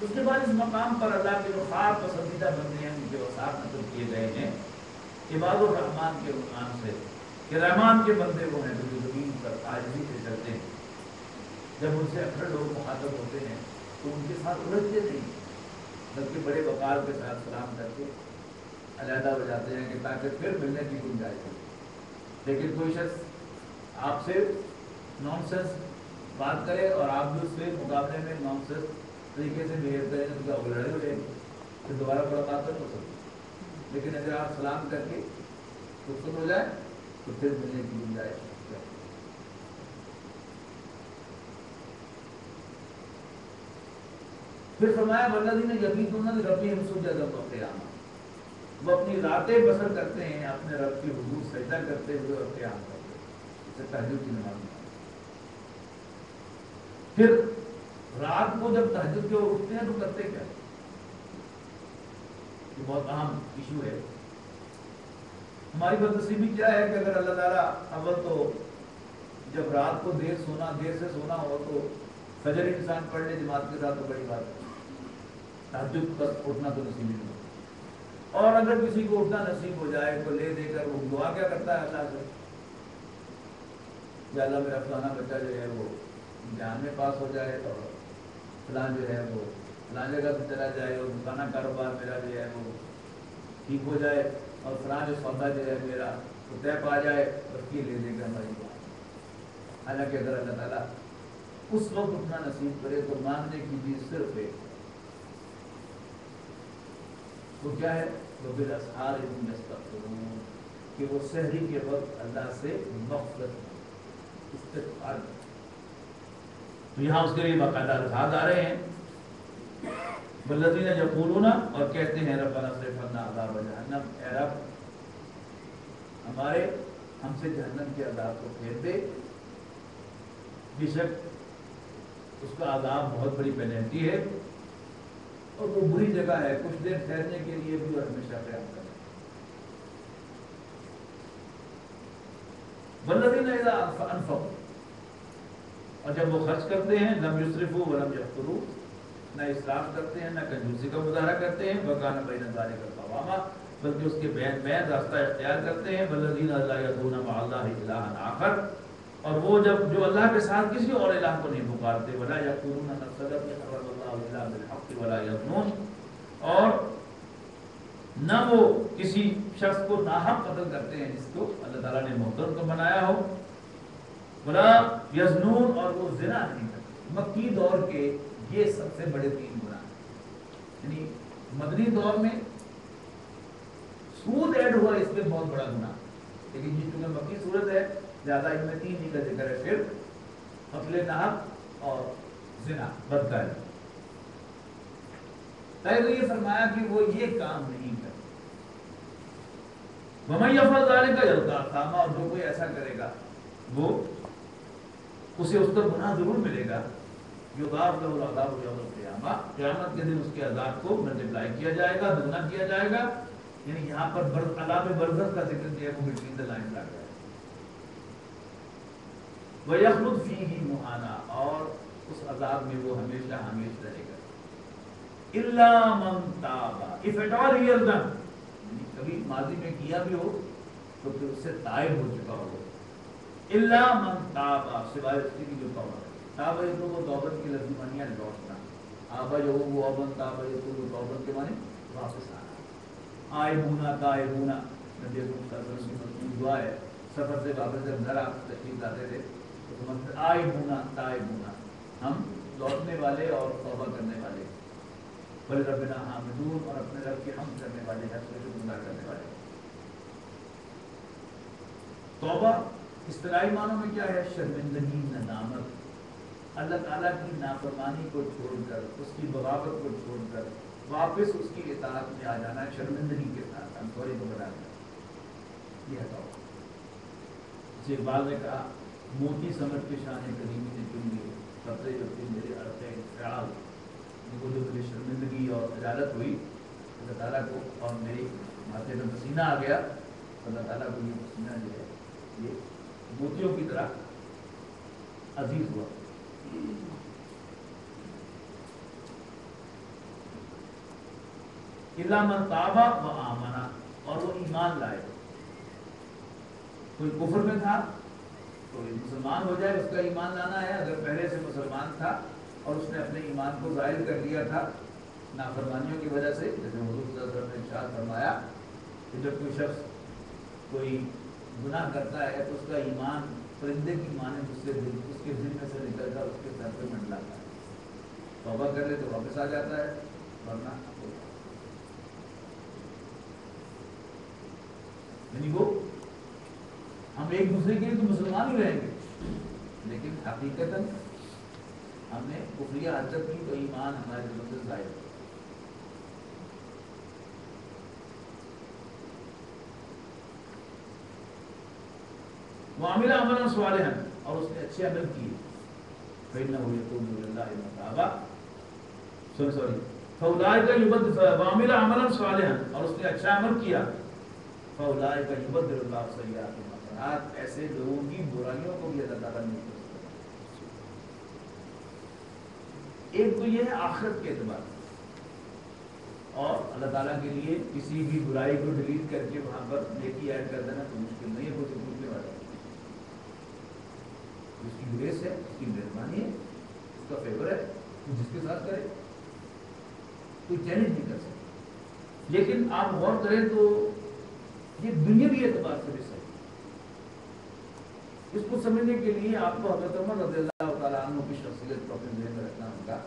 اس کے بعد اس مقام پر اللہ کے جو خاص پسندیدہ بندے ہیں ان کے وصاف نقل کیے گئے ہیں عباد الرحمان کے عنوان سے کہ رحمان کے بندے وہ ہیں جو زمین پر عاجزی سے چلتے ہیں. جب ان سے اکثر لوگ مخاطب ہوتے ہیں تو ان کے ساتھ الجھتے نہیں, بلکہ بڑے وقار کے ساتھ سلام کر کے علیحدہ ہو جاتے ہیں کہ تاکہ پھر ملنے کی گنجائش ہو. لیکن کوئی شخص آپ سے نان سینس بات کرے اور آپ بھی اس کے مقابلے میں نان سینس طریقے سے بہیو کریں تو کیا لڑائی ہو جائے گی, پھر دوبارہ ملاقات نہیں ہو سکتی. لیکن اگر آپ سلام کر کے رخصت ہو جائے تو پھر ملنے کی گنجائش. پھر فرمایا والذین یبیتون لربہم سجدا وقیاما, وہ اپنی راتیں بسر کرتے ہیں اپنے رب کے حضور سجدہ کرتے ہوئے اور قیام کرتے ہوئے, اسے تہجد کی نماز میں. پھر رات کو جب تہجد کے اٹھتے ہیں تو کرتے کیا؟ یہ بہت اہم ایشو ہے. ہماری بدنصیبی کیا ہے کہ اگر اللہ تعالیٰ اول تو جب رات کو دیر سے سونا ہو تو فجر انسان پڑھ لے جماعت کے ساتھ تو بڑی بات ہے, تہجد پر اٹھنا تو نصیب نہیں ہوتا. اور اگر کسی کو اٹھنا نصیب ہو جائے تو لے دے کر وہ دعا کیا کرتا ہے اللہ سے, یا اللہ میرا فلانا بچہ جو ہے وہ امتحان میں پاس ہو جائے اور فلاں جو ہے وہ فلاں جگہ سے چلا جائے اور فلانا کاروبار میرا جو ہے وہ ٹھیک ہو جائے اور فلاں جو سودا جو ہے میرا وہ طے پا جائے, بس یہ لے دے کر ہماری دعا. حالانکہ اگر اللہ تعالیٰ اس وقت اٹھنا نصیب کرے تو ماننے کی چیز صرف ہے, وہ کیا ہے؟ وہ بالاسحار هم یستغفرون, کہ وہ سحری کے وقت اللہ سے مغفرت استغفار. تو یہاں اس کے لیے باقاعدہ الفاظ آ رہے ہیں والذین یقولون, اور کہتے ہیں ربنا اصرف عنا عذاب جہنم, اے رب ہمارے ہم سے جہنم کے عذاب کو پھیر دے. بے شک اس کا عذاب بہت بڑی پینلٹی ہے اور وہ بری جگہ ہے, کچھ دیر ٹھہرنے کے لیے بھی اور ہمیشہ قیام کرنے. والذین اذا انفقوا, اور جب وہ خرچ کرتے ہیں لم یسرفوا ولم یقتروا, نہ اسراف کرتے ہیں نہ کنجوسی کا مظاہرہ کرتے ہیں, وکان بین ذلک قواما, بلکہ اس کے بین راستہ اختیار کرتے ہیں. والذین لا یدعون مع اللہ الہا آخر, اور وہ جو اللہ کے ساتھ کسی اور الہ کو نہیں پکارتے. ولا یقتلون النفس التي حرم اللہ الا بالحق ولا یزنون, اور نہ وہ کسی شخص کو ناحق قتل کرتے ہیں جس کو اللہ تعالیٰ نے محترم کو بنایا ہو. ولا یزنون, اور وہ زنا نہیں کرتے. مکی دور کے یہ سب سے بڑے 3 گناہ ہیں. یعنی مدنی دور میں سود ایڈ ہوا اس میں بہت بڑا گناہ, لیکن جس چونکہ مکی صورت ہے زیادہ ان میں 3 ہی کا ذکر ہے, پھر قتل ناحق اور زنا بدکاری. تو یہ فرمایا کہ وہ یہ کام نہیں کرتے. وَمَن يَفْعَلْ ذَلِكَ يَلْقَ أَثَامًا, اور جو کوئی ایسا کرے گا وہ اسے اس کا گناہ ضرور ملے گا. یضاعف لہ العذاب یوم القیامہ, قیامت کے دن اس کے عذاب کو ملٹیپلائی کیا جائے گا, دگنا کیا جائے گا. یعنی یہاں پر عذاب برزخ کا ذکر کیا ہے, وہ بٹوین دی لائنز آ گیا ہے. وَيَخْلُدْ فِيهِ مُهَانًا، اور اس عذاب میں وہ ہمیشہ ہمیشہ رہے گا. إِلَّا مَن تَابَ، if at all he has done، کبھی ماضی میں کیا بھی ہو تو پھر اس سے تائب ہو چکا ہو. إِلَّا مَن تَابَ، سوائے اس کی جو توبہ ہے. تابہ یہ تو وہ توبت کی لفظی معنی ہے لوٹنا. آبا جو وہ ابن تابہ یہ تو وہ توبت کے معنی واپس آنا. آئبونا تائبونا، نبی اکرم صلی اللہ علیہ وسلم کی مشہور دعا ہے. سفر سے واپس جب گھر آپ تشریف لاتے تھے تو سمجھتے آئبونا تائبونا، ہم لوٹنے والے اور توبہ کرنے والے. بل ربنا حامدون، اور اپنے رب کی حمد کرنے والے ہیں، شکر گزار کرنے والے. توبہ اصطلاحی معنوں میں کیا ہے؟ شرمندگی، ندامت، اللہ تعالیٰ کی نافرمانی کو چھوڑ کر، اس کی بغاوت کو چھوڑ کر واپس اس کی اطاعت میں آ جانا ہے شرمندگی کے ساتھ. ہم سوری کو بتا دیں، یہ ہے توبہ. جسے اقبال نے کہا موتی سمجھ کے شان کریمی نے چن لیے قبضے جو تھی میرے عرصے خیال. وہ جو میری شرمندگی اور خجالت ہوئی اللہ تعالیٰ کو، اور میری ماتھے میں پسینہ آ گیا، اللہ تعالیٰ کو یہ پسینہ جو ہے یہ موتیوں کی طرح عزیز ہوا. الا من تاب و آمنا، اور وہ ایمان لائے. کوئی کفر میں تھا تو مسلمان ہو جائے، اس کا ایمان لانا ہے. اگر پہلے سے مسلمان تھا اور اس نے اپنے ایمان کو ظاہر کر لیا تھا نافرمانیوں کی وجہ سے، جیسے حضور صلی اللہ علیہ وسلم نے ارشاد فرمایا کہ جب کوئی شخص کوئی گناہ کرتا ہے تو اس کا ایمان پرندے کی مانند اس کے دل میں سے نکل کر اس کے سر پہ منڈلاتا ہے. توبہ کر لے تو واپس آ جاتا ہے، ورنہ یعنی وہ ہم ایک دوسرے کے لیے تو مسلمان ہی رہیں گے، لیکن حقیقتاً ہم نے کفریہ حرکت کی تو ایمان ہمارے دلوں سے ظاہر ہو. وَعَمِلَ عَمَلًا صَالِحًا، اور اس نے اچھے عمل کیے. فَإِنَّهُ يَتُوبُ إِلَى اللَّهِ مَتَابًا، فَأُولَٰئِكَ يُبَدِّلُ وَعَمِلَ عَمَلًا صَالِحًا، اور اس نے اچھا عمل کیا. فَأُولَٰئِكَ يُبَدِّلُ اللَّهُ سَيِّئَاتِهِمْ حَسَنَاتٍ، ایسے لوگوں کی برائیوں کو بھی اللہ تعالیٰ نہیں کرتا. ایک تو یہ ہے آخرت کے اعتبار سے، اور اللہ تعالیٰ کے لیے کسی بھی برائی کو ڈیلیٹ کر کے وہاں پر نیکی ایڈ کر دینا تو مشکل نہیں ہے. کوئی سے پوچھنے والا اس کی گریس ہے، اس کی مہربانی ہے، اس کا فیور ہے، تو جس کے ساتھ کرے کوئی چیلنج نہیں کر سکتا. لیکن آپ غور کریں تو یہ دنیاوی اعتبار سے بھی صحیح. اس کو سمجھنے کے لیے آپ کو حضرت عمر رضی اللہ تعالیٰ عنہ کی شخصیت کو اپنے ذہن میں رکھنا ہوگا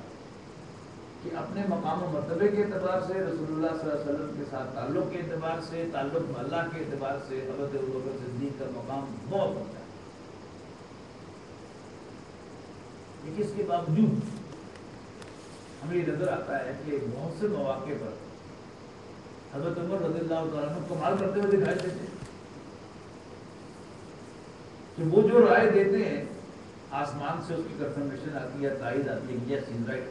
کہ اپنے مقام و مرتبے کے اعتبار سے، رسول اللہ صلی اللہ علیہ وسلم کے ساتھ تعلق کے اعتبار سے، تعلق اللہ کے اعتبار سے حضرت ابوبکر صدیق کا مقام بہت ہوتا ہے. لیکن اس کے باوجود ہمیں یہ نظر آتا ہے کہ بہت سے مواقع پر حضرت عمر رضی اللہ تعالیٰ عنہ کمال کرتے ہوئے دکھائی دیتے ہیں کہ وہ جو رائے دیتے ہیں آسمان سے اس کی کنفرمیشن آتی ہے، تائید آتی ہے، یس از رائٹ.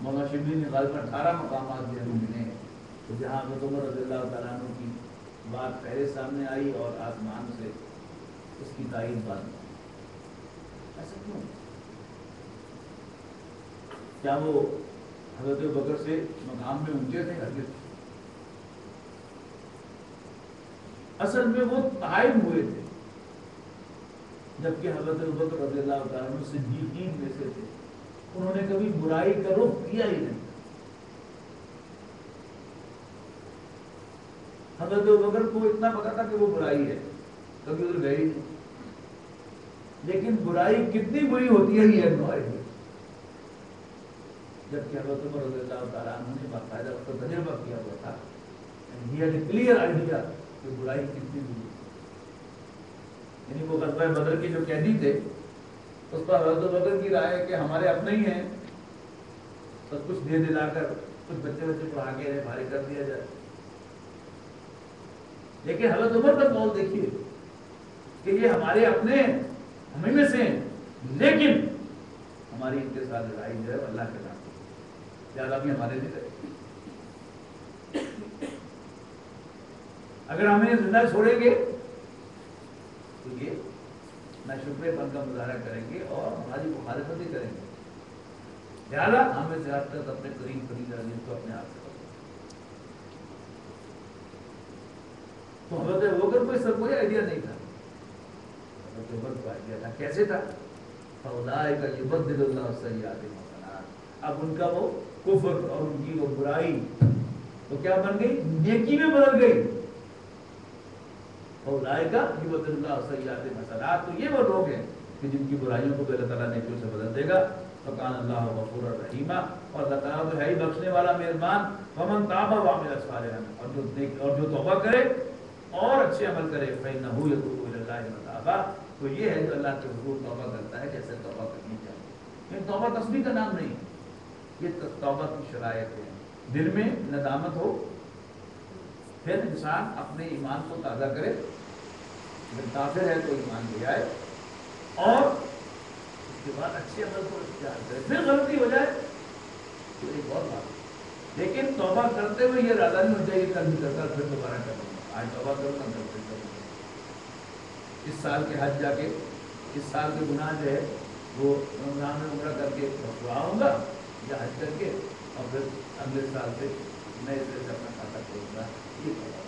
مولانا شبلی نے غالباً 18 مقامات جو ملے ہیں تو جہاں حضرت عمر رضی اللہ تعالیٰ عنہ کی بات پہلے سامنے آئی اور آسمان سے اس کی تائید بات نہیں. ایسا کیوں؟ کیا وہ حضرت ابوبکر سے مقام میں اونچے تھے؟ ہرگز. اصل میں وہ تائب ہوئے تھے، جبکہ حضرت ابوبکر رضی اللہ تعالیٰ عنہ صدیقین میں سے تھے. انہوں نے کبھی برائی کا رخ کیا ہی نہیں. حضرت ابوبکر کو اتنا پتا تھا کہ وہ برائی ہے، کبھی ادھر گئے ہی نہیں. لیکن برائی کتنی بری ہوتی ہے یہ نو آئیڈیا. جبکہ حضرت عمر رضی اللہ تعالیٰ عنہ نے باقاعدہ اس کا تجربہ کیا ہوا تھا، he had a clear idea کہ برائی کتنی بری. یعنی وہ غزوہ بدر کے جو قیدی تھے اس پر حضرت ابوبکر کی رائے ہے کہ ہمارے اپنے ہی ہیں، سب کچھ دے دلا کر کچھ بچے پڑھا کے بھاری کر دیا جائے. لیکن حضرت عمر کا قول دیکھیے کہ یہ ہمارے اپنے ہمیں میں سے ہیں، لیکن ہماری ان کے ساتھ لڑائی جو ہے اللہ کے نام زیادہ بھی ہمارے لیے کرے. اگر ہمیں زندہ چھوڑیں گے تو یہ چھپے پن کا مظاہرہ کریں گے اور ہماری مخالفت ہی کریں گے. لہٰذا ہمیں سے حد تک اپنے قریب قریب عزیز کو اپنے آپ سے تو حضرت ابوبکر کو اس کا کوئی آئیڈیا نہیں تھا. حضرت ابوبکر کو آئیڈیا تھا. کیسے تھا؟ فَأُولَٰئِکَ يُبَدِّلُ اللَّهُ السَّيِّئَاتِ حَسَنَاتٍ. اب ان کا وہ کفر اور ان کی وہ برائی تو کیا بن گئی؟ نیکی میں بدل گئی. فَأُولَٰئِکَ يُبَدِّلُ اللَّهُ السَّيِّئَاتِ حَسَنَاتٍ. تو یہ وہ لوگ ہیں کہ جن کی برائیوں کو اللہ تعالیٰ نیکیوں سے بدل دے گا. فَكَانَ اللَّهُ غَفُورًا رَحِيمًا. اور اللہ تعالیٰ تو ہے ہی بخشنے والا مہربان. وَمَن تَابَ وَعَمِلَ صَالِحًا. اور جو توبہ کرے اور اچھے عمل کرے فَإِنَّهُ يَتُوبُ إِلَى اللَّهِ مَتَابًا. تو یہ ہے جو اللہ کے حضور توبہ کرتا ہے جیسے توبہ کرنی چاہیے. یہ توبہ تسبیح کا نام نہیں, یہ توبہ کی شرائط ہے. دل میں ندامت ہو, پھر انسان اپنے ایمان کو تازہ کرے, اگر کافر ہے تو ایمان لے آئے, اور اس کے بعد اچھے عمل کو اختیار کرے. پھر غلطی ہو جائے تو ایک اور بات, لیکن توبہ کرتے ہوئے یہ ارادہ نہیں ہو جائے کہ کل بھی کرتا پھر دوبارہ کروں گا, آج توبہ کروں گا کل پھر کروں گا. اس سال کے حج جا کے اس سال کے گناہ جو ہے وہ رمضان میں عمرہ کر کے آؤں گا یا حج کر کے, اور پھر اگلے سال سے نئے سرے سے اپنا کھاتا کھولوں گا. یہ توبہ.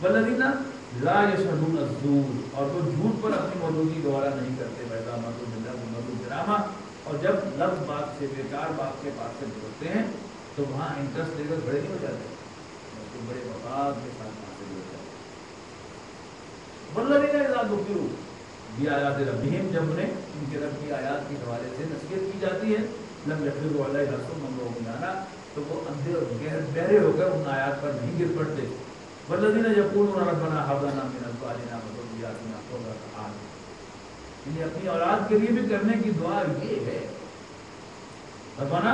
والذین لا یشهدون الزور. اور وہ جھوٹ پر اپنی موجودگی گوارا نہیں کرتے. وَإِذَا مَرُّوا بِاللَّغْوِ مَرُّوا کِرَامًا. اور جب لفظ بات سے, بیکار بات کے پاس سے گزرتے ہیں تو وہاں انٹرسٹ لے کر بڑے نہیں ہو جاتے, بلکہ بڑے مفاد کے ساتھ وہاں سے گزر جاتے. والذین اذا ذکروا بآیات ربہم. جب انہیں ان کے رب کی آیات کے حوالے سے نصیحت کی جاتی ہے, لم یخروا علیہا صما وعمیانا. تو وہ اندھے اور بہرے ہو کر ان آیات پر نہیں گر پڑتے. والذین یقولون ربنا هب لنا من ازواجنا وذرریاتنا قرۃ اعین. یعنی اپنی اولاد کے لیے بھی کرنے کی دعا یہ ہے, ربنا